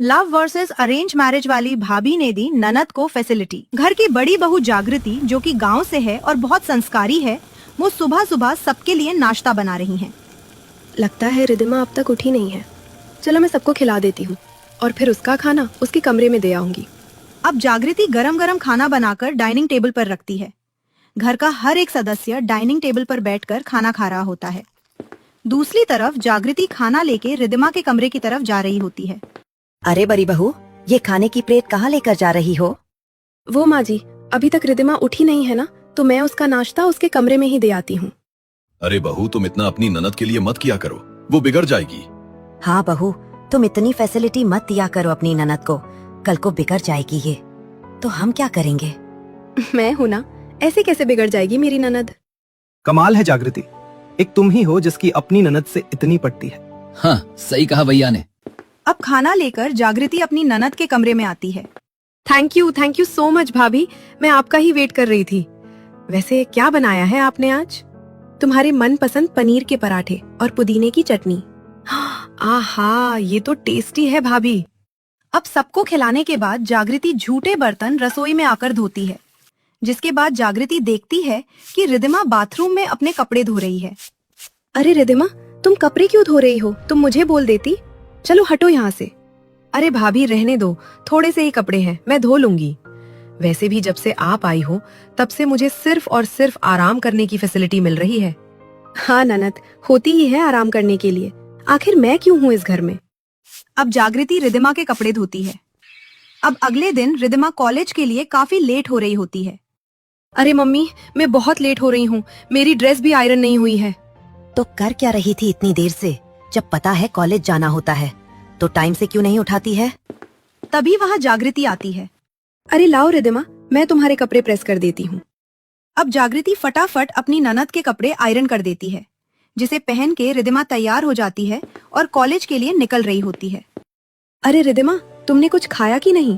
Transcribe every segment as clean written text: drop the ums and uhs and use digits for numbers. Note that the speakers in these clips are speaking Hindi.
लव वर्सेस अरेंज मैरिज वाली भाभी ने दी ननद को फैसिलिटी। घर की बड़ी बहू जागृति, जो कि गांव से है और बहुत संस्कारी है, वो सुबह सुबह सबके लिए नाश्ता बना रही हैं। लगता है रिदिमा अब तक उठी नहीं है। चलो मैं सबको खिला देती हूँ और फिर उसका खाना उसके कमरे में दे आऊंगी। अब जागृति गरम गरम खाना बनाकर डाइनिंग टेबल पर रखती है। घर का हर एक सदस्य डाइनिंग टेबल पर बैठकर खाना खा रहा होता है। दूसरी तरफ जागृति खाना लेके रिदिमा के कमरे की तरफ जा रही होती है। अरे बड़ी बहू, ये खाने की प्लेट कहाँ लेकर जा रही हो? वो माँ जी, अभी तक रिदिमा उठी नहीं है ना, तो मैं उसका नाश्ता उसके कमरे में ही दे आती हूँ। अरे बहू, तुम इतना अपनी ननद के लिए मत किया करो, वो बिगड़ जाएगी। हाँ बहू, तुम इतनी फैसिलिटी मत दिया करो अपनी ननद को, कल को बिगड़ जाएगी ये। तो हम क्या करेंगे? मैं हूँ ना, ऐसे कैसे बिगड़ जाएगी मेरी ननद। कमाल है जागृति, एक तुम ही हो जिसकी अपनी ननद से इतनी पटती है। हाँ, सही कहा भैया ने। अब खाना लेकर जागृति अपनी ननद के कमरे में आती है। थैंक यू सो मच भाभी, मैं आपका ही वेट कर रही थी। वैसे क्या बनाया है आपने आज? तुम्हारे मनपसंद पनीर के पराठे और पुदीने की चटनी। आहा, ये तो टेस्टी है भाभी। अब सबको खिलाने के बाद जागृति झूठे बर्तन रसोई में आकर धोती है, जिसके बाद जागृति देखती है कि रिदिमा बाथरूम में अपने कपड़े धो रही है। अरे रिदिमा, तुम कपड़े क्यों धो रही हो? तुम मुझे बोल देती। चलो हटो यहाँ से। अरे भाभी रहने दो, थोड़े से ही कपड़े हैं, मैं धो लूंगी। वैसे भी जब से आप आई हो तब से मुझे सिर्फ और सिर्फ आराम करने की फैसिलिटी मिल रही है। हाँ ननद, होती ही है आराम करने के लिए, आखिर मैं क्यों हूँ इस घर में। अब जागृति रिदिमा के कपड़े धोती है। अब अगले दिन रिदिमा कॉलेज के लिए काफी लेट हो रही होती है। अरे मम्मी, मैं बहुत लेट हो रही हूँ, मेरी ड्रेस भी आयरन नहीं हुई है। तो कर क्या रही थी इतनी देर से? जब पता है कॉलेज जाना होता है तो टाइम से क्यों नहीं उठाती है? तभी वहाँ जागृति आती है। अरे लाओ रिदिमा, मैं तुम्हारे कपड़े प्रेस कर देती हूँ। अब जागृति फटाफट अपनी ननद के कपड़े आयरन कर देती है, जिसे पहन के रिदिमा तैयार हो जाती है और कॉलेज के लिए निकल रही होती है। अरे रिदिमा, तुमने कुछ खाया कि नहीं?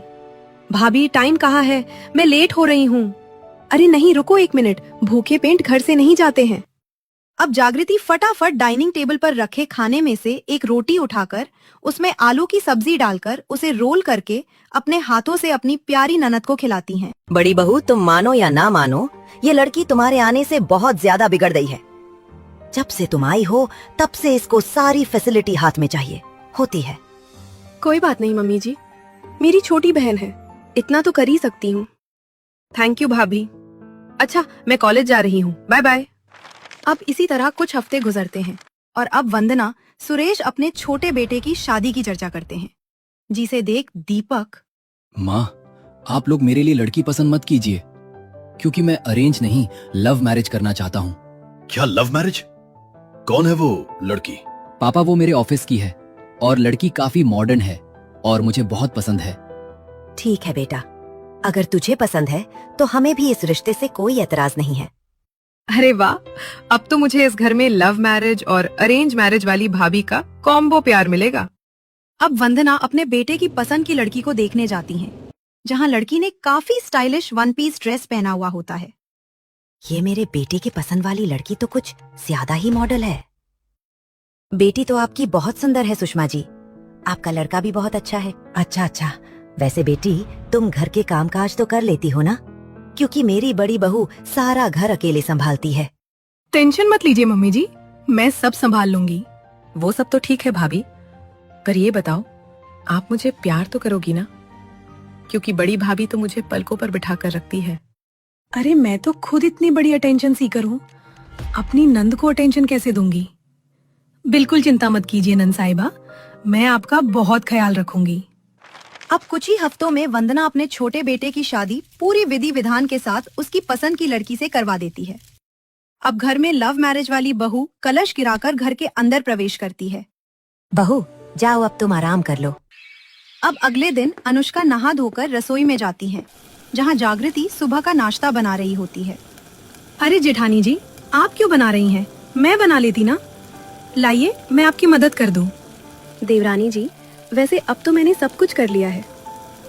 भाभी टाइम कहाँ है, मैं लेट हो रही हूँ। अरे नहीं, रुको एक मिनट, भूखे पेट घर से नहीं जाते हैं। अब जागृति फटाफट डाइनिंग टेबल पर रखे खाने में से एक रोटी उठाकर उसमें आलू की सब्जी डालकर उसे रोल करके अपने हाथों से अपनी प्यारी ननद को खिलाती हैं। बड़ी बहू, तुम मानो या ना मानो, ये लड़की तुम्हारे आने से बहुत ज्यादा बिगड़ गई है। जब से तुम आई हो तब से इसको सारी फैसिलिटी हाथ में चाहिए होती है। कोई बात नहीं मम्मी जी, मेरी छोटी बहन है, इतना तो कर ही सकती हूँ। थैंक यू भाभी। अच्छा, मैं कॉलेज जा रही हूँ, बाय बाय। अब इसी तरह कुछ हफ्ते गुजरते हैं और अब वंदना सुरेश अपने छोटे बेटे की शादी की चर्चा करते हैं, जिसे देख दीपक। माँ, आप लोग मेरे लिए लड़की पसंद मत कीजिए, क्योंकि मैं अरेंज नहीं लव मैरिज करना चाहता हूँ। क्या लव मैरिज? कौन है वो लड़की? पापा, वो मेरे ऑफिस की है और लड़की काफी मॉडर्न है और मुझे बहुत पसंद है। ठीक है बेटा, अगर तुझे पसंद है तो हमें भी इस रिश्ते से कोई एतराज नहीं है। अरे वाह, अब तो मुझे इस घर में लव मैरिज और अरेंज मैरिज वाली भाभी का कॉम्बो प्यार मिलेगा। अब वंदना अपने बेटे की पसंद की लड़की को देखने जाती हैं, जहां लड़की ने काफी स्टाइलिश वन पीस ड्रेस पहना हुआ होता है। ये मेरे बेटे की पसंद वाली लड़की तो कुछ ज्यादा ही मॉडल है। बेटी तो आपकी बहुत सुंदर है सुषमा जी, आपका लड़का भी बहुत अच्छा है। अच्छा, वैसे बेटी तुम घर के कामकाज तो कर लेती हो ना? क्योंकि मेरी बड़ी बहू सारा घर अकेले संभालती है। टेंशन मत लीजिए मम्मी जी, मैं सब संभाल लूंगी। वो सब तो ठीक है भाभी, पर ये बताओ, आप मुझे प्यार तो करोगी ना? क्योंकि बड़ी भाभी तो मुझे पलकों पर बिठा कर रखती है। अरे मैं तो खुद इतनी बड़ी अटेंशन सीकर हूँ, अपनी नंद को अटेंशन कैसे दूंगी? बिल्कुल चिंता मत कीजिए नंद साहिबा, मैं आपका बहुत ख्याल रखूंगी। अब कुछ ही हफ्तों में वंदना अपने छोटे बेटे की शादी पूरी विधि विधान के साथ उसकी पसंद की लड़की से करवा देती है। अब घर में लव मैरिज वाली बहू कलश गिराकर घर के अंदर प्रवेश करती है। बहू जाओ, अब तुम आराम कर लो। अब अगले दिन अनुष्का नहा धोकर रसोई में जाती है, जहां जागृति सुबह का नाश्ता बना रही होती है। अरे जेठानी जी, आप क्यों बना रही हैं? मैं बना लेती ना, लाइए मैं आपकी मदद कर दूं। देवरानी जी, वैसे अब तो मैंने सब कुछ कर लिया है,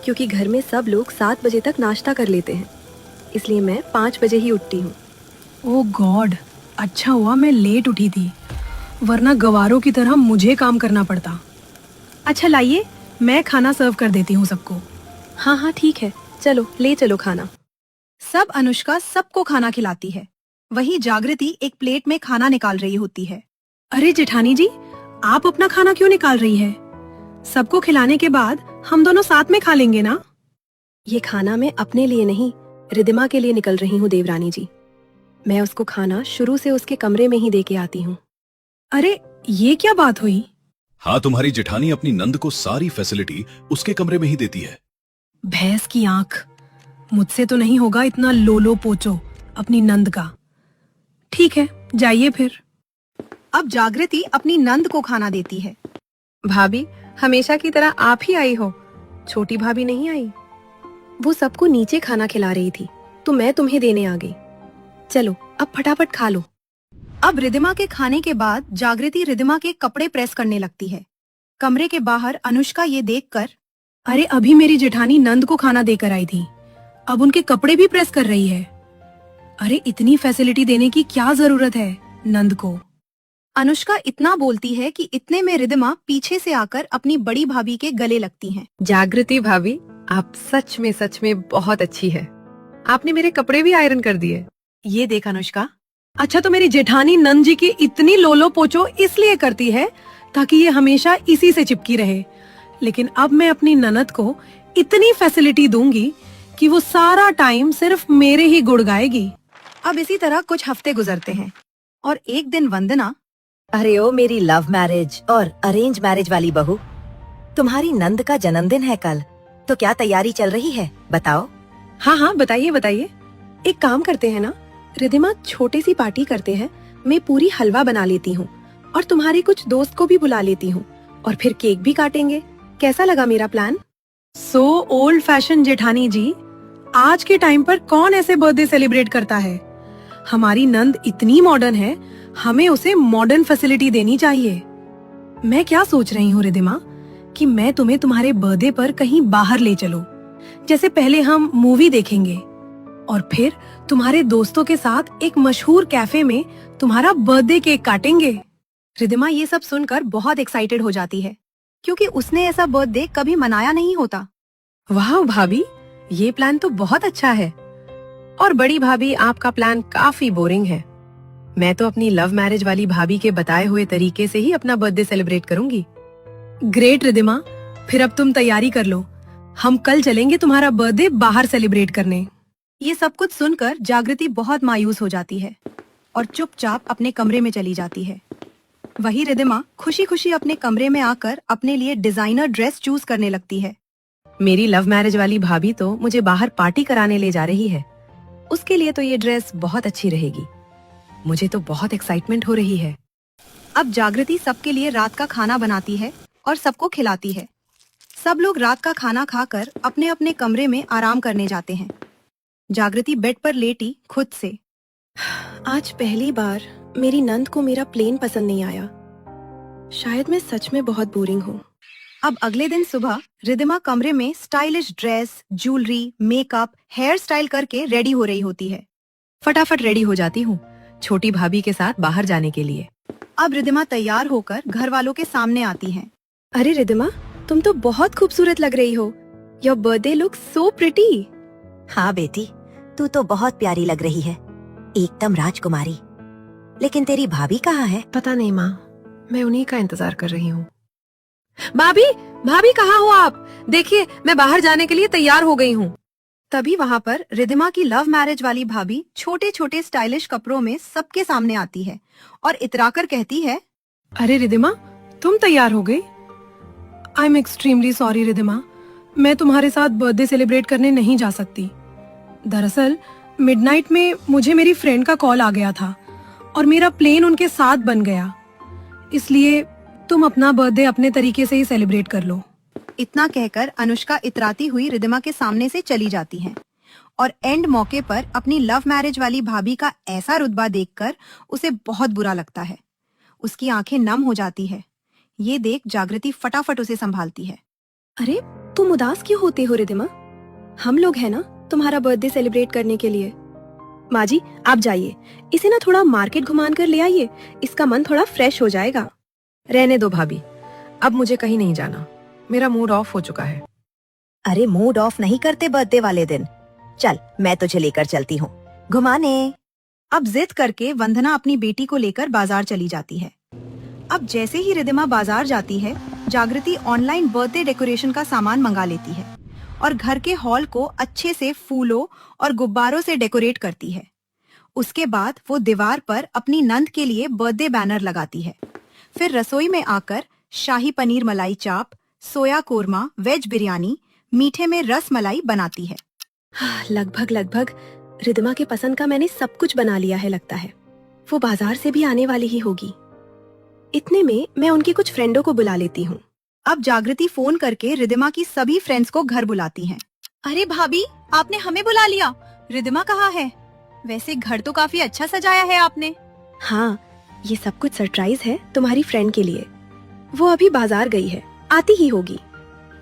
क्योंकि घर में सब लोग 7 बजे तक नाश्ता कर लेते हैं, इसलिए मैं 5 बजे ही उठती हूँ। ओह गॉड, अच्छा हुआ मैं लेट उठी थी, वरना गवारों की तरह मुझे काम करना पड़ता। अच्छा लाइए, मैं खाना सर्व कर देती हूँ सबको। हाँ हाँ ठीक है, चलो ले चलो खाना। सब अनुष्का सबको खाना खिलाती है। वहीं जागृति एक प्लेट में खाना निकाल रही होती है। अरे जेठानी जी, आप अपना खाना क्यों निकाल रही है? सबको खिलाने के बाद हम दोनों साथ में खा लेंगे ना। ये खाना मैं अपने लिए नहीं, रिदिमा के लिए निकल रही हूँ देवरानी जी। मैं उसको खाना शुरू से उसके कमरे में ही दे के आती हूँ। अरे ये क्या बात हुई? हाँ, तुम्हारी जेठानी अपनी नंद को सारी फैसिलिटी उसके कमरे में ही देती है। भैंस की आंख, मुझसे तो नहीं होगा इतना लोलो पोचो अपनी नंद का। ठीक है, जाइए फिर। अब जागृति अपनी नंद को खाना देती है। भाभी, हमेशा की तरह आप ही आई हो, छोटी भाभी नहीं आई। वो सबको नीचे खाना खिला रही थी तो मैं तुम्हें देने आ गई। चलो अब फटाफट खा लो। अब रिदिमा के खाने के बाद जागृति रिदिमा के कपड़े प्रेस करने लगती है। कमरे के बाहर अनुष्का ये देखकर, अरे अभी मेरी जेठानी नंद को खाना देकर आई थी, अब उनके कपड़े भी प्रेस कर रही है। अरे इतनी फैसिलिटी देने की क्या जरूरत है नंद को? अनुष्का इतना बोलती है कि इतने में रिदिमा पीछे से आकर अपनी बड़ी भाभी के गले लगती हैं। जागृति भाभी, आप सच में बहुत अच्छी है। आपने मेरे कपड़े भी आयरन कर दिए। ये देख अनुष्का, अच्छा तो मेरी जेठानी नंद जी की इतनी लोलो पोचो इसलिए करती है ताकि ये हमेशा इसी से चिपकी रहे, लेकिन अब मैं अपनी ननद को इतनी फैसिलिटी दूंगी कि वो सारा टाइम सिर्फ मेरे ही गुड़ गाएगी। अब इसी तरह कुछ हफ्ते गुजरते हैं और एक दिन वंदना, अरे ओ मेरी लव मैरिज और अरेंज मैरिज वाली बहू, तुम्हारी नंद का जन्मदिन है कल, तो क्या तैयारी चल रही है बताओ। हाँ हाँ बताइए बताइए। एक काम करते हैं ना रिदिमा, छोटी सी पार्टी करते हैं। मैं पूरी हलवा बना लेती हूँ और तुम्हारे कुछ दोस्त को भी बुला लेती हूँ और फिर केक भी काटेंगे। कैसा लगा मेरा प्लान? सो ओल्ड फैशन जेठानी जी, आज के टाइम पर कौन ऐसे बर्थडे सेलिब्रेट करता है? हमारी नंद इतनी मॉडर्न है, हमें उसे मॉडर्न फैसिलिटी देनी चाहिए। मैं क्या सोच रही हूँ रिदिमा कि मैं तुम्हें तुम्हारे बर्थडे पर कहीं बाहर ले चलूं। जैसे पहले हम मूवी देखेंगे और फिर तुम्हारे दोस्तों के साथ एक मशहूर कैफे में तुम्हारा बर्थडे केक काटेंगे। रिदिमा ये सब सुनकर बहुत एक्साइटेड हो जाती है क्योंकि उसने ऐसा बर्थडे कभी मनाया नहीं होता। वाह भाभी, ये प्लान तो बहुत अच्छा है। और बड़ी भाभी, आपका प्लान काफी बोरिंग है। मैं तो अपनी लव मैरिज वाली भाभी के बताए हुए तरीके से ही अपना बर्थडे सेलिब्रेट करूंगी। ग्रेट रिदिमा, फिर अब तुम तैयारी कर लो, हम कल चलेंगे तुम्हारा बर्थडे बाहर सेलिब्रेट करने। ये सब कुछ सुनकर जागृति बहुत मायूस हो जाती है और चुपचाप अपने कमरे में चली जाती है। वही रिदिमा खुशी खुशी अपने कमरे में आकर अपने लिए डिजाइनर ड्रेस चूज करने लगती है। मेरी लव मैरिज वाली भाभी तो मुझे बाहर पार्टी कराने ले जा रही है, उसके लिए तो ये ड्रेस बहुत अच्छी रहेगी। मुझे तो बहुत एक्साइटमेंट हो रही है। अब जागृति सबके लिए रात का खाना बनाती है और सबको खिलाती है। सब लोग रात का खाना खाकर अपने अपने कमरे में आराम करने जाते हैं। जागृति बेड पर लेटी खुद से, आज पहली बार मेरी नंद को मेरा प्लेन पसंद नहीं आया। शायद मैं सच में बहुत बोरिंग हूँ। अब अगले दिन सुबह रिदिमा कमरे में stylish dress, jewellery, makeup, hair style करके रेडी हो रही होती है। फटाफट रेडी हो जाती हूँ छोटी भाभी के साथ बाहर जाने के लिए। अब रिदिमा तैयार होकर घर वालों के सामने आती हैं। अरे रिदिमा, तुम तो बहुत खूबसूरत लग रही हो। Your birthday look so pretty. हाँ बेटी, तू तो बहुत प्यारी लग रही है, एकदम राजकुमारी। लेकिन तेरी भाभी कहाँ है? पता नहीं माँ, मैं उन्हीं का इंतजार कर रही हूँ। भाभी, भाभी कहाँ हो आप? देखिए, मैं बाहर जाने के लिए तैयार हो गई हूँ। तभी वहाँ पर रिदिमा की लव मैरिज वाली भाभी छोटे छोटे स्टाइलिश कपड़ों में सबके सामने आती है और इतराकर कहती है, अरे रिदिमा, तुम तैयार हो गई? I am extremely sorry Ridhima, मैं तुम्हारे साथ बर्थडे सेलिब्रेट करने नहीं जा सकती। दरअसल मिडनाइट में मुझे मेरी फ्रेंड का कॉल आ गया था और मेरा प्लेन उनके साथ बन गया, इसलिए तुम अपना बर्थडे अपने तरीके से ही सेलिब्रेट कर लो। इतना कहकर अनुष्का इतराती हुई रिदिमा के सामने से चली जाती हैं और एंड मौके पर अपनी लव मैरिज वाली भाभी का ऐसा रुतबा देखकर उसे बहुत बुरा लगता है। उसकी आंखें नम हो जाती है। ये देख जागृति फटाफट उसे संभालती है। अरे तुम उदास क्यों होते हो रिदिमा? हम लोग हैं ना तुम्हारा बर्थडे सेलिब्रेट करने के लिए। माँ जी, आप जाइए, इसे ना थोड़ा मार्केट घुमान कर ले आइए, इसका मन थोड़ा फ्रेश हो जाएगा। रहने दो भाभी, अब मुझे कहीं नहीं जाना, मेरा मूड ऑफ हो चुका है। अरे मूड ऑफ नहीं करते बर्थडे वाले दिन। चल मैं तुझे लेकर चलती हूँ घुमाने। अब जिद करके वंदना अपनी बेटी को लेकर बाजार चली जाती है। अब जैसे ही रिदिमा बाजार जाती है, जागृति ऑनलाइन बर्थडे डेकोरेशन का सामान मंगा लेती है और घर के हॉल को अच्छे से फूलों और गुब्बारों से डेकोरेट करती है। उसके बाद वो दीवार पर अपनी नंद के लिए बर्थडे बैनर लगाती है। फिर रसोई में आकर शाही पनीर मलाई चाप, सोया कोरमा, वेज बिरयानी, मीठे में रस मलाई बनाती है। लगभग रिदिमा के पसंद का मैंने सब कुछ बना लिया है लगता है। वो बाजार से भी आने वाली ही होगी। इतने में मैं उनकी कुछ फ्रेंडों को बुला लेती हूँ। अब जागृति फोन करके रिदिमा की सभी फ्रेंड्स को घर बुलाती हैं। अरे भाभी, आपने हमें बुला लिया। रिदिमा कहाँ है? वैसे घर तो काफी अच्छा सजाया है आपने। हाँ, ये सब कुछ सरप्राइज है तुम्हारी फ्रेंड के लिए। वो अभी बाजार गई है, आती ही होगी।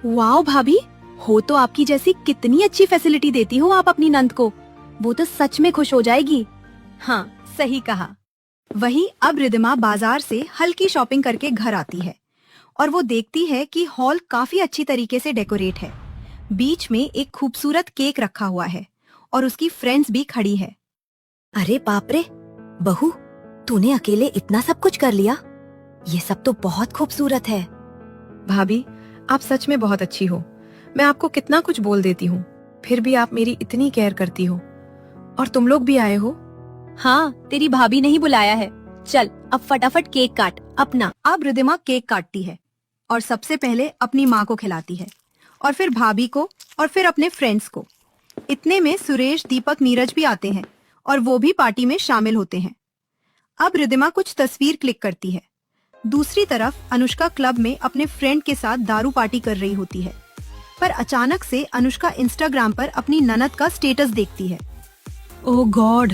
वाओ भाभी, हो तो आपकी जैसी कितनी अच्छी फैसिलिटी देती हो आप अपनी नंद को। वो तो सच में खुश हो जाएगी। हाँ, सही कहा। वहीं अब रिदिमा बाजार से हल्की शॉपिंग करके घर आती है और वो देखती है कि हॉल काफी अच्छी तरीके से डेकोरेट है। बीच में एक खूबसूरत केक रखा हुआ है और उसकी फ्रेंड्स भी खड़ी है। अरे बाप रे बहू, तूने अकेले इतना सब कुछ कर लिया? ये सब तो बहुत खूबसूरत है। भाभी, आप सच में बहुत अच्छी हो। मैं आपको कितना कुछ बोल देती हूँ, फिर भी आप मेरी इतनी केयर करती हो। और तुम लोग भी आए हो। हाँ, तेरी भाभी ने ही बुलाया है। चल अब फटाफट केक काट अपना। अब रिदिमा केक काटती है और सबसे पहले अपनी माँ को खिलाती है और फिर भाभी को और फिर अपने फ्रेंड्स को। इतने में सुरेश, दीपक, नीरज भी आते हैं और वो भी पार्टी में शामिल होते हैं। अब रिदिमा कुछ तस्वीर क्लिक करती है। दूसरी तरफ अनुष्का क्लब में अपने फ्रेंड के साथ दारू पार्टी कर रही होती है, पर अचानक से अनुष्का इंस्टाग्राम पर अपनी ननद का स्टेटस देखती है। ओह गॉड,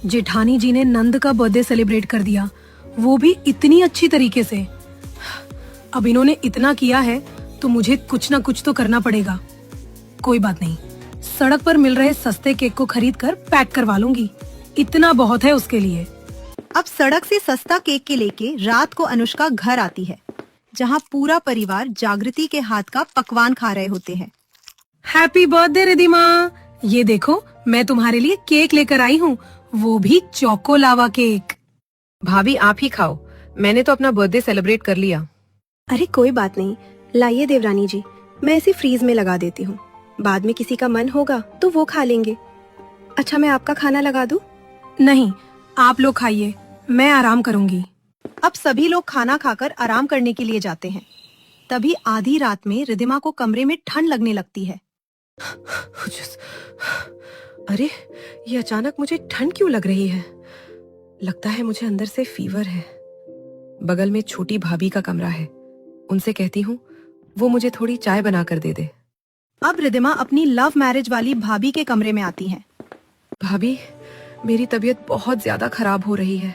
जेठानी जी ने नंद का बर्थडे सेलिब्रेट कर दिया, वो भी इतनी अच्छी तरीके से। अब इन्होंने इतना किया है तो मुझे कुछ ना कुछ तो करना पड़ेगा। कोई बात नहीं, सड़क पर मिल रहे सस्ते केक को खरीद कर पैक करवा लूंगी। इतना बहुत है उसके लिए। अब सड़क से सस्ता केक के लेके रात को अनुष्का घर आती है, जहाँ पूरा परिवार जागृति के हाथ का पकवान खा रहे होते हैं। हैप्पी बर्थडे रिदिमा, ये देखो मैं तुम्हारे लिए केक लेकर आई हूँ, वो भी चोको लावा केक। भाभी, आप ही खाओ, मैंने तो अपना बर्थडे सेलिब्रेट कर लिया। अरे कोई बात नहीं, लाइए देवरानी जी, मैं इसे फ्रीज में लगा देती हूँ। बाद में किसी का मन होगा तो वो खा लेंगे। अच्छा, मैं आपका खाना लगा दूँ? नहीं, आप लोग खाइए, मैं आराम करूंगी। अब सभी लोग खाना खाकर आराम करने के लिए जाते हैं। तभी आधी रात में रिदिमा को कमरे में ठंड लगने लगती है। अरे, ये अचानक मुझे ठंड क्यों लग रही है? लगता है मुझे अंदर से फीवर है। बगल में छोटी भाभी का कमरा है, उनसे कहती हूँ वो मुझे थोड़ी चाय बना कर दे दे। अब रिदिमा अपनी लव मैरिज वाली भाभी के कमरे में आती है। भाभी, मेरी तबीयत बहुत ज्यादा खराब हो रही है,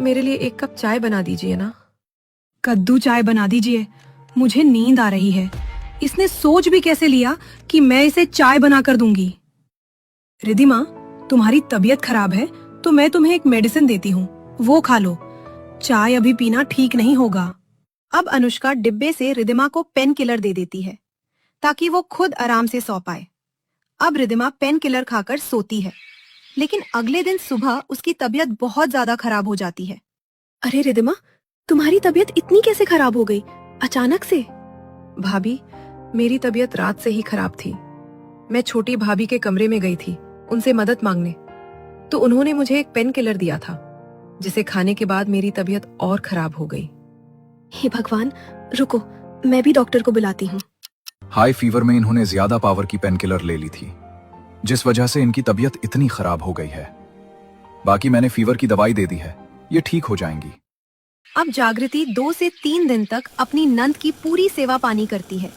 मेरे लिए एक कप चाय बना दीजिए ना। कद्दू चाय बना दीजिए, मुझे नींद आ रही है। इसने सोच भी कैसे लिया कि मैं इसे चाय बना कर दूंगी। रिदिमा, तुम्हारी तबीयत खराब है तो मैं तुम्हें एक मेडिसिन देती हूँ, वो खा लो। चाय अभी पीना ठीक नहीं होगा। अब अनुष्का डिब्बे से रिदिमा को पेन किलर दे देती है ताकि वो खुद आराम से सो पाए। अब रिदिमा पेन किलर खाकर सोती है, लेकिन अगले दिन सुबह उसकी तबीयत बहुत ज्यादा खराब हो जाती है। अरे रिदिमा, तुम्हारी तबीयत इतनी कैसे खराब हो गई अचानक से? भाभी, मेरी तबीयत रात से ही खराब थी। मैं छोटी भाभी के कमरे में गई थी उनसे मदद मांगने, तो उन्होंने मुझे एक पेन किलर दिया था, जिसे खाने के बाद मेरी तबीयत और खराब हो गई। हे भगवान, रुको, मैं भी डॉक्टर को बुलाती हूँ। हाई फीवर में इन्होंने ज्यादा पावर की पेन किलर ले ली थी, जिस वजह से इनकी तबीयत इतनी खराब हो गई है। बाकी मैंने फीवर की दवाई दे दी है, ये ठीक हो जाएंगी। अब जागृति 2 से 3 दिन तक अपनी नंद की पूरी सेवा पानी करती है।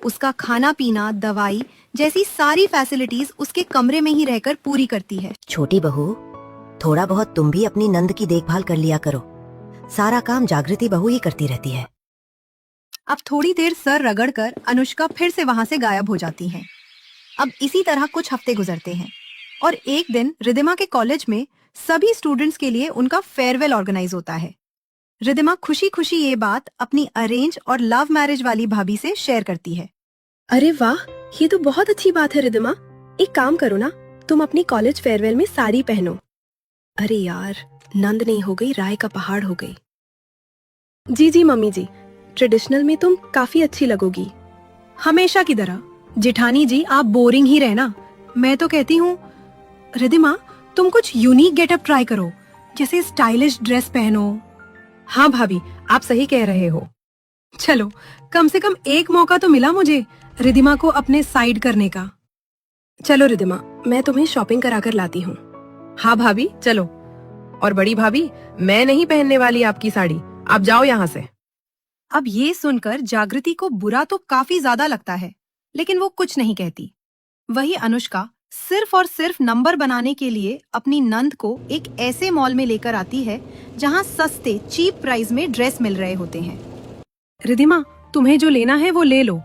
उसका खाना पीना, दवाई जैसी सारी फैसिलिटीज उसके कमरे में ही रहकर पूरी करती है। छोटी बहू, थोड़ा बहुत तुम भी अपनी नंद की देखभाल कर लिया करो। सारा काम जागृति बहू ही करती रहती है। अब थोड़ी देर सर रगड़कर अनुष्का फिर से वहां से गायब हो जाती है। अब इसी तरह कुछ हफ्ते गुजरते हैं और एक दिन रिदिमा के कॉलेज में सभी स्टूडेंट्स के लिए उनका फेयरवेल ऑर्गेनाइज होता है। रिदिमा खुशी खुशी ये बात अपनी अरेंज और लव मैरिज वाली भाभी से शेयर करती है। अरे वाह, ये तो बहुत अच्छी बात है रिदिमा। एक काम करो ना, तुम अपनी कॉलेज फेयरवेल में साड़ी पहनो। अरे यार, नंद नहीं हो गई, राय का पहाड़ हो गई। जी जी मम्मी जी, ट्रेडिशनल में तुम काफी अच्छी लगोगी। हमेशा की तरह। जेठानी जी, आप बोरिंग ही रहना। मैं तो कहती हूँ रिदिमा, तुम कुछ यूनिक गेटअप ट्राई करो, जैसे स्टाइलिश ड्रेस पहनो। हाँ भाभी, आप सही कह रहे हो। चलो, कम से कम एक मौका तो मिला मुझे रिदिमा को अपने साइड करने का। चलो रिदिमा, मैं तुम्हें शॉपिंग करा कर लाती हूँ। हाँ भाभी, चलो। और बड़ी भाभी, मैं नहीं पहनने वाली आपकी साड़ी, आप जाओ यहाँ से। अब ये सुनकर जागृति को बुरा तो काफी ज्यादा लगता है, लेकिन वो कुछ नहीं कहती। वही अनुष्का सिर्फ और सिर्फ नंबर बनाने के लिए अपनी नंद को एक ऐसे मॉल में लेकर आती है जहां सस्ते चीप प्राइस में ड्रेस मिल रहे होते हैं। रिदिमा, तुम्हें जो लेना है वो ले लो,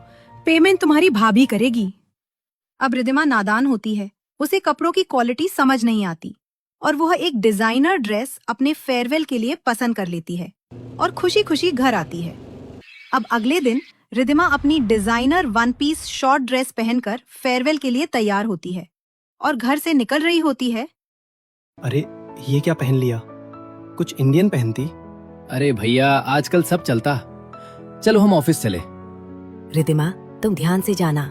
पेमेंट तुम्हारी भाभी करेगी। अब रिदिमा नादान होती है, उसे कपड़ों की क्वालिटी समझ नहीं आती और वह एक डिजाइनर ड्रेस अपने फेयरवेल के लिए पसंद कर लेती है और खुशी खुशी घर आती है। अब अगले दिन रिदिमा अपनी designer one piece short dress पहनकर फेयरवेल के लिए तैयार होती है और घर से निकल रही होती है। अरे ये क्या पहन लिया? कुछ इंडियन पहनती। अरे भैया, आजकल सब चलता। चलो हम ऑफिस चले। रिदिमा, तुम ध्यान से जाना।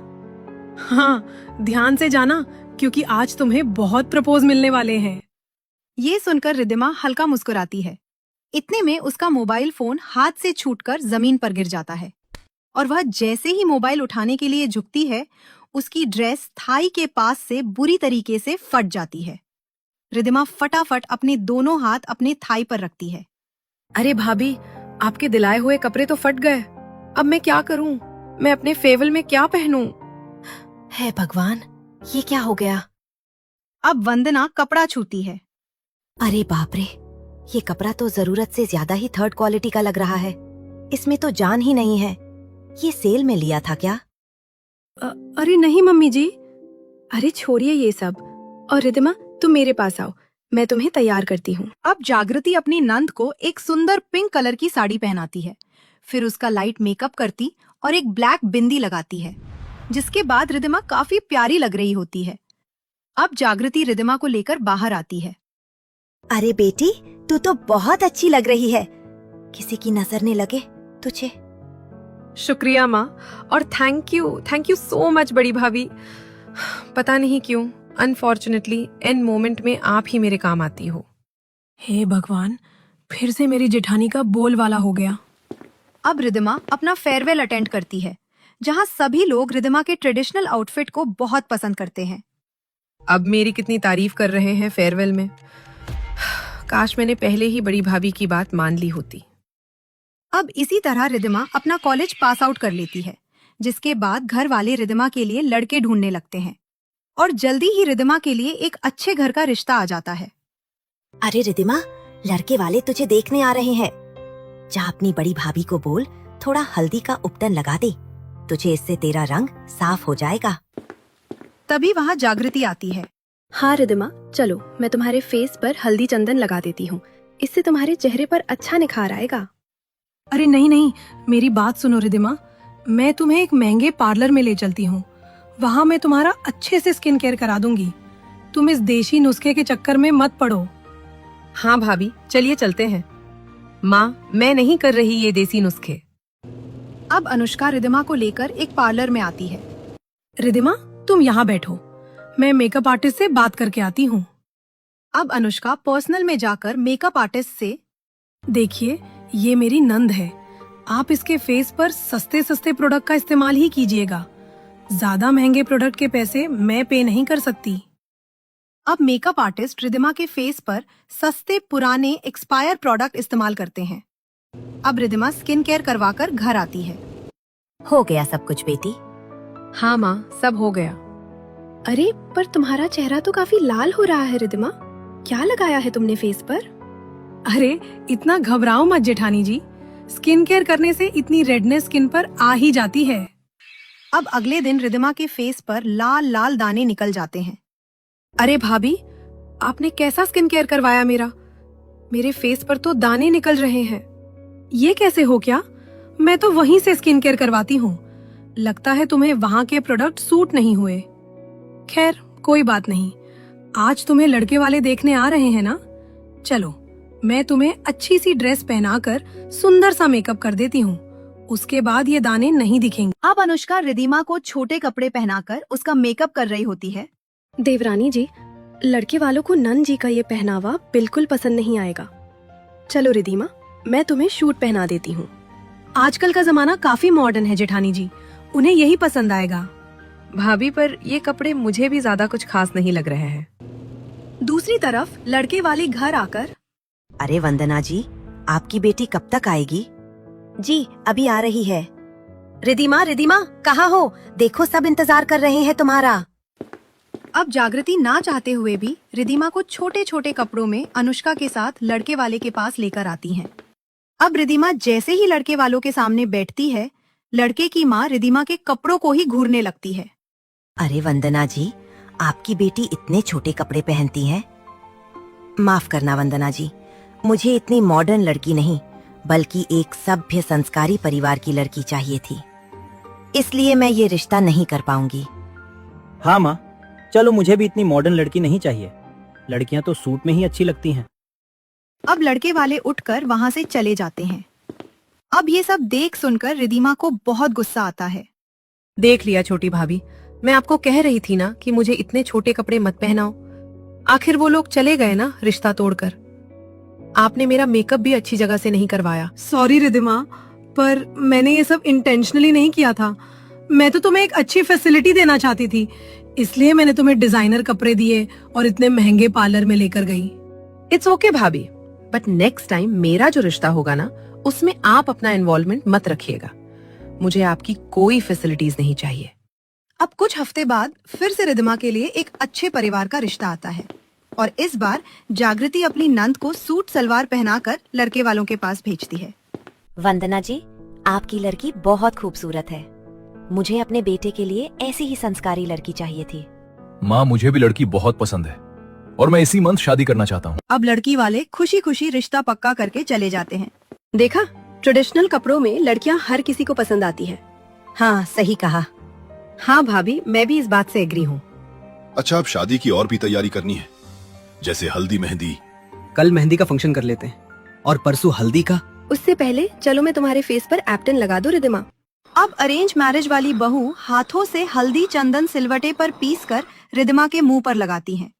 हाँ, ध्यान से जाना, क्योंकि आज तुम्हें बहुत प्रपोज मिलने वाले हैं। ये सुनकर रिदिमा हल्का मुस्कुराती है। इतने में उसका मोबाइल फोन हाथ से छूटकर जमीन पर गिर जाता है और वह जैसे ही मोबाइल उठाने के लिए झुकती है, उसकी ड्रेस थाई के पास से बुरी तरीके से फट जाती है। रिदिमा फटाफट अपने दोनों हाथ अपने थाई पर रखती है। अरे भाभी, आपके दिलाए हुए कपड़े तो फट गए। अब मैं क्या करूं? मैं अपने फेयरवेल में क्या पहनूं? हे भगवान, ये क्या हो गया? अब वंदना कपड़ा छूती है। अरे बाप रे, ये कपड़ा तो जरूरत से ज्यादा ही थर्ड क्वालिटी का लग रहा है। इसमें तो जान ही नहीं है। ये सेल में लिया था क्या? अरे नहीं मम्मी जी, अरे छोड़िए ये सब। और रिदिमा, तुम मेरे पास आओ, मैं तुम्हें तैयार करती हूँ। अब जागृति अपनी नंद को एक सुंदर पिंक कलर की साड़ी पहनाती है, फिर उसका लाइट मेकअप करती और एक ब्लैक बिंदी लगाती है, जिसके बाद रिदिमा काफी प्यारी लग रही होती है। अब जागृति रिदिमा को लेकर बाहर आती है। अरे बेटी, तू तो बहुत अच्छी लग रही है। किसी की नजर न लगे तुझे। शुक्रिया माँ, और थैंक यू सो मच बड़ी भाभी। पता नहीं क्यों, अनफॉर्चुनेटली एन मोमेंट में आप ही मेरे काम आती हो। हे भगवान, फिर से मेरी जेठानी का बोल वाला हो गया। अब रिदिमा अपना फेयरवेल अटेंड करती है, जहां सभी लोग रिदिमा के ट्रेडिशनल आउटफिट को बहुत पसंद करते हैं। अब मेरी कितनी तारीफ कर रहे हैं फेयरवेल में। काश मैंने पहले ही बड़ी भाभी की बात मान ली होती। अब इसी तरह रिदिमा अपना कॉलेज पास आउट कर लेती है, जिसके बाद घर वाले रिदिमा के लिए लड़के ढूंढने लगते हैं और जल्दी ही रिदिमा के लिए एक अच्छे घर का रिश्ता आ जाता है। अरे रिदिमा, लड़के वाले तुझे देखने आ रहे हैं। जा अपनी बड़ी भाभी को बोल, थोड़ा हल्दी का उपटन लगा दे। तुझे इससे तेरा रंग साफ हो जाएगा। तभी वहाँ जागृति आती है। हाँ रिदिमा, चलो मैं तुम्हारे फेस पर हल्दी चंदन लगा देती हूँ, इससे तुम्हारे चेहरे पर अच्छा निखार आएगा। अरे नहीं नहीं, मेरी बात सुनो रिदिमा, मैं तुम्हें एक महंगे पार्लर में ले चलती हूँ। वहाँ मैं तुम्हारा अच्छे से स्किन केयर करा दूंगी। तुम इस देशी नुस्खे के चक्कर में मत पड़ो। हाँ भाभी, चलिए चलते हैं। माँ, मैं नहीं कर रही ये देसी नुस्खे। अब अनुष्का रिदिमा को लेकर एक पार्लर में आती है। रिदिमा, तुम यहाँ बैठो, मैं मेकअप आर्टिस्ट से बात करके आती हूँ। अब अनुष्का पर्सनल में जाकर मेकअप आर्टिस्ट से, देखिए ये मेरी नंद है, आप इसके फेस पर सस्ते सस्ते प्रोडक्ट का इस्तेमाल ही कीजिएगा। ज्यादा महंगे प्रोडक्ट के पैसे मैं पे नहीं कर सकती। अब मेकअप आर्टिस्ट रिदिमा के फेस पर सस्ते पुराने एक्सपायर प्रोडक्ट इस्तेमाल करते हैं। अब रिदिमा स्किन केयर करवाकर घर आती है। हो गया सब कुछ बेटी? हाँ माँ, सब हो गया। अरे पर तुम्हारा चेहरा तो काफी लाल हो रहा है रिदिमा, क्या लगाया है तुमने फेस पर? अरे इतना घबराओ मत जेठानी जी, स्किन केयर करने से इतनी रेडनेस स्किन पर आ ही जाती है। अब अगले दिन रिदिमा के फेस पर लाल लाल दाने निकल जाते हैं। अरे भाभी, आपने कैसा स्किन केयर करवाया मेरा? मेरे फेस पर तो दाने निकल रहे हैं। ये कैसे हो क्या? मैं तो वहीं से स्किन केयर करवाती हूँ। लगता है तुम्हें वहाँ के प्रोडक्ट सूट नहीं हुए। खैर कोई बात नहीं, आज तुम्हें लड़के वाले देखने आ रहे हैं ना? चलो मैं तुम्हें अच्छी सी ड्रेस पहनाकर सुंदर सा मेकअप कर देती हूँ, उसके बाद ये दाने नहीं दिखेंगे। अब अनुष्का रिदिमा को छोटे कपड़े पहनाकर उसका मेकअप कर रही होती है। देवरानी जी, लड़के वालों को नंद जी का ये पहनावा बिल्कुल पसंद नहीं आएगा। चलो रिधिमा, मैं तुम्हें शूट पहना देती हूँ। आजकल का जमाना काफी मॉडर्न है जेठानी जी, उन्हें यही पसंद आएगा। भाभी पर ये कपड़े मुझे भी ज्यादा कुछ खास नहीं लग रहे हैं। दूसरी तरफ लड़के वाले घर आकर, अरे वंदना जी, आपकी बेटी कब तक आएगी? जी अभी आ रही है। रिदिमा, रिदिमा कहाँ हो? देखो सब इंतजार कर रहे हैं तुम्हारा। अब जागृति ना चाहते हुए भी रिदिमा को छोटे छोटे कपड़ों में अनुष्का के साथ लड़के वाले के पास लेकर आती हैं। अब रिदिमा जैसे ही लड़के वालों के सामने बैठती है, लड़के की माँ रिदिमा के कपड़ों को ही घूरने लगती है। अरे वंदना जी, आपकी बेटी इतने छोटे कपड़े पहनती हैं? माफ करना वंदना जी, मुझे इतनी मॉडर्न लड़की नहीं बल्कि एक सभ्य संस्कारी परिवार की लड़की चाहिए थी, इसलिए मैं ये रिश्ता नहीं कर पाऊंगी। हाँ माँ, चलो मुझे भी इतनी मॉडर्न लड़की नहीं चाहिए, लड़कियां तो सूट में ही अच्छी लगती हैं। अब लड़के वाले उठकर वहाँ से चले जाते हैं। अब ये सब देख सुनकर रिदिमा को बहुत गुस्सा आता है। देख लिया छोटी भाभी, मैं आपको कह रही थी ना कि मुझे इतने छोटे कपड़े मत पहनाओ। आखिर वो लोग चले गए ना रिश्ता तोड़कर। आपने मेरा मेकअप भी अच्छी जगह से नहीं करवाया। सॉरी रिदिमा, पर मैंने ये सब इंटेंशनली नहीं किया था। मैं तो तुम्हें एक अच्छी फैसिलिटी देना चाहती थी, इसलिए मैंने तुम्हें डिजाइनर कपड़े दिए और इतने महंगे पार्लर में लेकर गई। इट्स ओके भाभी, बट नेक्स्ट टाइम मेरा जो रिश्ता होगा ना, उसमें आप अपना इन्वॉल्वमेंट मत रखिएगा। मुझे आपकी कोई फैसिलिटीज नहीं चाहिए। अब कुछ हफ्ते बाद फिर से रिदिमा के लिए एक अच्छे परिवार का रिश्ता आता है और इस बार जागृति अपनी नंद को सूट सलवार पहनाकर लड़के वालों के पास भेजती है। वंदना जी, आपकी लड़की बहुत खूबसूरत है। मुझे अपने बेटे के लिए ऐसी ही संस्कारी लड़की चाहिए थी। माँ, मुझे भी लड़की बहुत पसंद है और मैं इसी मंथ शादी करना चाहता हूँ। अब लड़की वाले खुशी खुशी रिश्ता पक्का करके चले जाते हैं। देखा, ट्रेडिशनल कपड़ों में लड़कियां हर किसी को पसंद आती है। हाँ सही कहा। हाँ भाभी, मैं भी इस बात से एग्री हूँ। अच्छा, अब शादी की और भी तैयारी करनी है, जैसे हल्दी मेहंदी। कल मेहंदी का फंक्शन कर लेते हैं और परसों हल्दी का। उससे पहले चलो मैं तुम्हारे फेस पर एप्टन लगा दूं रिदिमा। अब अरेंज मैरिज वाली बहू हाथों से हल्दी चंदन सिलवटे पर पीसकर रिदिमा के मुंह पर लगाती हैं।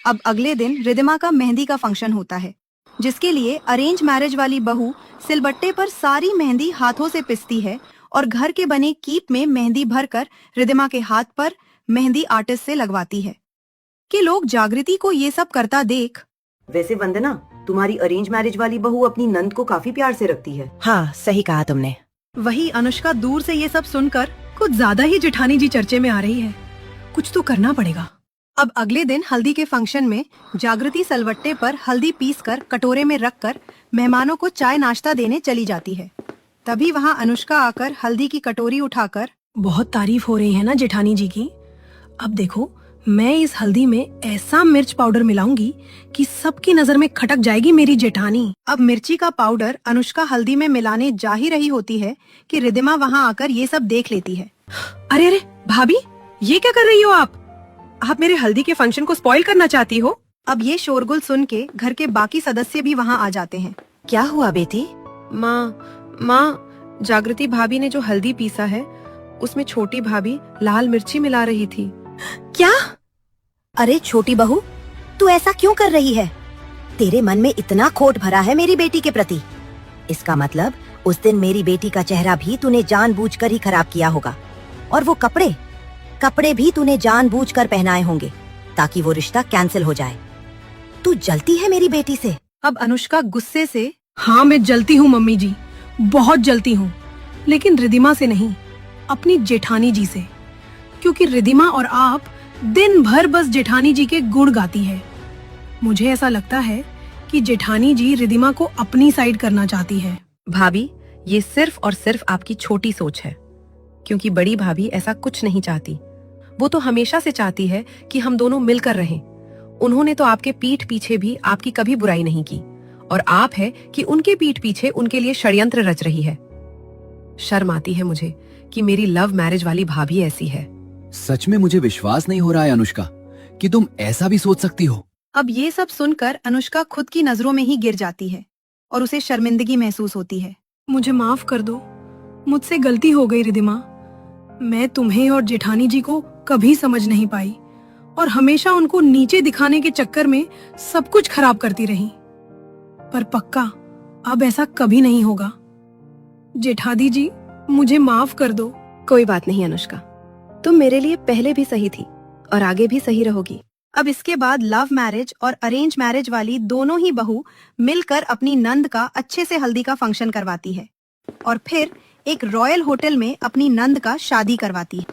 अब अगले दिन रिदिमा का मेहंदी का फंक्शन होता है, जिसके लिए अरेंज मैरिज वाली बहू सिलबट्टे पर सारी मेहंदी हाथों से पिसती है और घर के बने कीप में मेहंदी भरकर रिदिमा के हाथ पर मेहंदी आर्टिस्ट से लगवाती है कि लोग जागृति को ये सब करता देख। वैसे वंदना, तुम्हारी अरेंज मैरिज वाली बहू अपनी नंद को काफी प्यार से रखती है। हाँ सही कहा तुमने। वही अनुष्का दूर से ये सब सुनकर कुछ ज्यादा ही जेठानी जी चर्चे में आ रही है। कुछ तो करना पड़ेगा। अब अगले दिन हल्दी के फंक्शन में जागृति सलवट्टे पर हल्दी पीसकर कटोरे में रखकर मेहमानों को चाय नाश्ता देने चली जाती है। तभी वहाँ अनुष्का आकर हल्दी की कटोरी उठाकर, बहुत तारीफ हो रही है ना जेठानी जी की। अब देखो, मैं इस हल्दी में ऐसा मिर्च पाउडर मिलाऊंगी कि सबकी नजर में खटक जाएगी मेरी जेठानी। अब मिर्ची का पाउडर अनुष्का हल्दी में मिलाने जा ही रही होती है कि रिदिमा वहाँ आकर ये सब देख लेती है। अरे अरे भाभी, ये क्या कर रही हो आप? आप मेरे हल्दी के फंक्शन को स्पॉइल करना चाहती हो? अब ये शोरगुल सुन के घर के बाकी सदस्य भी वहाँ आ जाते हैं। क्या हुआ बेटी? माँ, जागृति भाभी ने जो हल्दी पीसा है उसमें छोटी भाभी लाल मिर्ची मिला रही थी। क्या? अरे छोटी बहू, तू ऐसा क्यों कर रही है? तेरे मन में इतना खोट भरा है मेरी बेटी के प्रति। इसका मतलब उस दिन मेरी बेटी का चेहरा भी तूने जानबूझकर ही खराब किया होगा, और वो कपड़े भी तूने जानबूझकर पहनाए होंगे ताकि वो रिश्ता कैंसिल हो जाए। तू जलती है मेरी बेटी से। अब अनुष्का गुस्से से, हाँ मैं जलती हूँ मम्मी जी, बहुत जलती हूँ, लेकिन रिदिमा से नहीं, अपनी जेठानी जी से, क्योंकि रिदिमा और आप दिन भर बस जेठानी जी के गुण गाती है। मुझे ऐसा लगता है कि जेठानी जी रिदिमा को अपनी साइड करना चाहती है। भाभी, ये सिर्फ और सिर्फ आपकी छोटी सोच है, क्योंकि बड़ी भाभी ऐसा कुछ नहीं चाहती। वो तो हमेशा से चाहती है कि हम दोनों मिलकर रहें। उन्होंने तो आपके पीठ पीछे भी आपकी कभी बुराई नहीं की और आप है कि उनके पीठ पीछे उनके लिए षड्यंत्र रच रही है। शर्म आती है मुझे कि मेरी लव मैरिज वाली भाभी ऐसी है। सच में मुझे विश्वास नहीं हो रहा है अनुष्का कि तुम ऐसा भी सोच सकती हो। अब ये सब सुनकर अनुष्का खुद की नजरों में ही गिर जाती है और उसे शर्मिंदगी महसूस होती है। मुझे माफ कर दो, मुझसे गलती हो गई रिदिमा। मैं तुम्हें और जेठानी जी को कभी समझ नहीं पाई और हमेशा उनको नीचे दिखाने के चक्कर में सब कुछ खराब करती रही। पर पक्का अब ऐसा कभी नहीं होगा। जेठानी जी, मुझे माफ कर दो। कोई बात नहीं अनुष्का, तुम मेरे लिए पहले भी सही थी और आगे भी सही रहोगी। अब इसके बाद लव मैरिज और अरेंज मैरिज वाली दोनों ही बहू मिलकर अपनी नंद का अच्छे से हल्दी का फंक्शन करवाती है और फिर एक रॉयल होटल में अपनी नंद का शादी करवाती है।